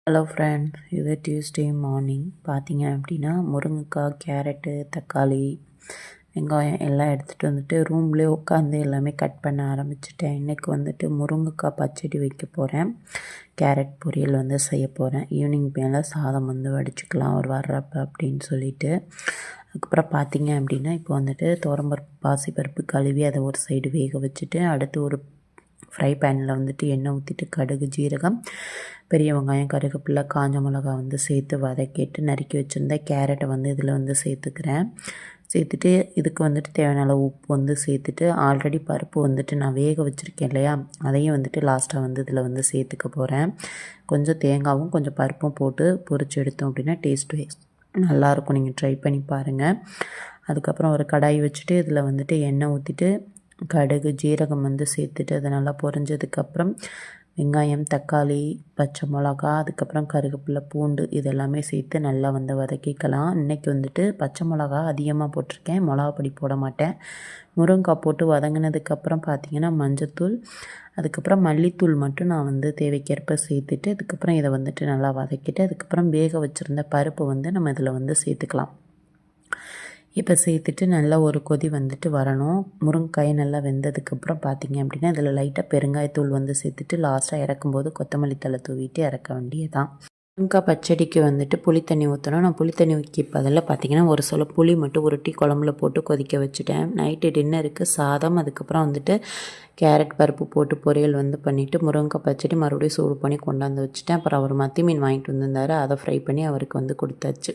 Hello friends, இது Tuesday morning. பார்த்தீங்க அப்படின்னா முருங்கைக்காய், கேரட்டு, தக்காளி, வெங்காயம் எல்லாம் எடுத்துகிட்டு வந்துட்டு ரூம்லேயே உட்காந்து எல்லாமே கட் பண்ண ஆரம்பிச்சிட்டேன். இன்றைக்கி வந்துட்டு முருங்கைக்காய் பச்சடி வைக்க போகிறேன். கேரட் பொரியல் வந்து செய்ய போகிறேன். ஈவினிங் மேலே சாதம் வந்து வடிச்சுக்கலாம் அவர் வர்றப்ப அப்படின்னு சொல்லிட்டு. அதுக்கப்புறம் பார்த்தீங்க அப்படின்னா இப்போ வந்துட்டு துவரம்பருப்பு, பாசிப்பருப்பு கழுவி அதை ஒரு சைடு வேக வச்சுட்டு, அடுத்து ஒரு ஃப்ரை பேனில் வந்துட்டு எண்ணெய் ஊற்றிட்டு கடுகு, ஜீரகம், பெரிய வெங்காயம், கருவேப்பிலை, காஞ்ச மிளகா வந்து சேர்த்து வதக்கிட்டு நறுக்கி வச்சுருந்த கேரட்டை வந்து இதில் வந்து சேர்த்துக்கிறேன். சேர்த்துட்டு இதுக்கு வந்துட்டு தேவையான அளவு உப்பு வந்து சேர்த்துட்டு, ஆல்ரெடி பருப்பு வந்துட்டு நான் வேக வச்சுருக்கேன் இல்லையா, அதையும் வந்துட்டு லாஸ்ட்டாக வந்து இதில் வந்து சேர்த்துக்க போகிறேன். கொஞ்சம் தேங்காயும் கொஞ்சம் பருப்பும் போட்டு பொரிச்சு எடுத்தோம் அப்படின்னா டேஸ்ட்டு நல்லாயிருக்கும். நீங்கள் ட்ரை பண்ணி பாருங்கள். அதுக்கப்புறம் ஒரு கடாய் வச்சுட்டு இதில் வந்துட்டு எண்ணெய் ஊற்றிட்டு கடுகு, ஜீரகம் வந்து சேர்த்துட்டு அதை நல்லா பொரிஞ்சதுக்கப்புறம் வெங்காயம், தக்காளி, பச்சை மிளகா, அதுக்கப்புறம் கருவேப்பிலை, பூண்டு இதெல்லாமே சேர்த்து நல்லா வந்து வதக்கிக்கலாம். இன்றைக்கி வந்துட்டு பச்சை மிளகா அதிகமாக போட்டிருக்கேன், மிளகா பொடி போட மாட்டேன். முருங்கைக்காய் போட்டு வதங்கினதுக்கப்புறம் பார்த்திங்கன்னா மஞ்சத்தூள், அதுக்கப்புறம் மல்லித்தூள் மட்டும் நான் வந்து தேவைக்கேற்ப சேர்த்துட்டு, அதுக்கப்புறம் இதை வந்துட்டு நல்லா வதக்கிட்டு, அதுக்கப்புறம் வேக வச்சுருந்த பருப்பு வந்து நம்ம இதில் வந்து சேர்த்துக்கலாம். இப்போ சேர்த்துட்டு நல்லா ஒரு கொதி வந்துட்டு வரணும். முருங்கைக்காய் நல்லா வெந்ததுக்கப்புறம் பார்த்திங்க அப்படின்னா இதில் லைட்டாக பெருங்காயத்தூள் வந்து சேர்த்துட்டு லாஸ்ட்டாக இறக்கும்போது கொத்தமல்லி தழை தூவிட்டு இறக்க வேண்டியதான். முருங்கைக்காய் பச்சடிக்கு வந்துட்டு புளி தண்ணி ஊற்றணும். நான் புளி தண்ணி ஊற்றி பதில் பார்த்திங்கன்னா ஒரு சில புளி மட்டும் உருட்டி குழம்புல போட்டு கொதிக்க வச்சுட்டேன். நைட்டு டின்னருக்கு சாதம், அதுக்கப்புறம் வந்துட்டு கேரட் பருப்பு போட்டு பொரியல் வந்து பண்ணிவிட்டு முருங்கைக்காய் பச்சடி மறுபடியும் சூடு பண்ணி கொண்டாந்து வச்சுட்டேன். அப்புறம் அவர் மத்தி மீன் வாங்கிட்டு வந்திருந்தார், அதை ஃப்ரை பண்ணி அவருக்கு வந்து கொடுத்தாச்சு.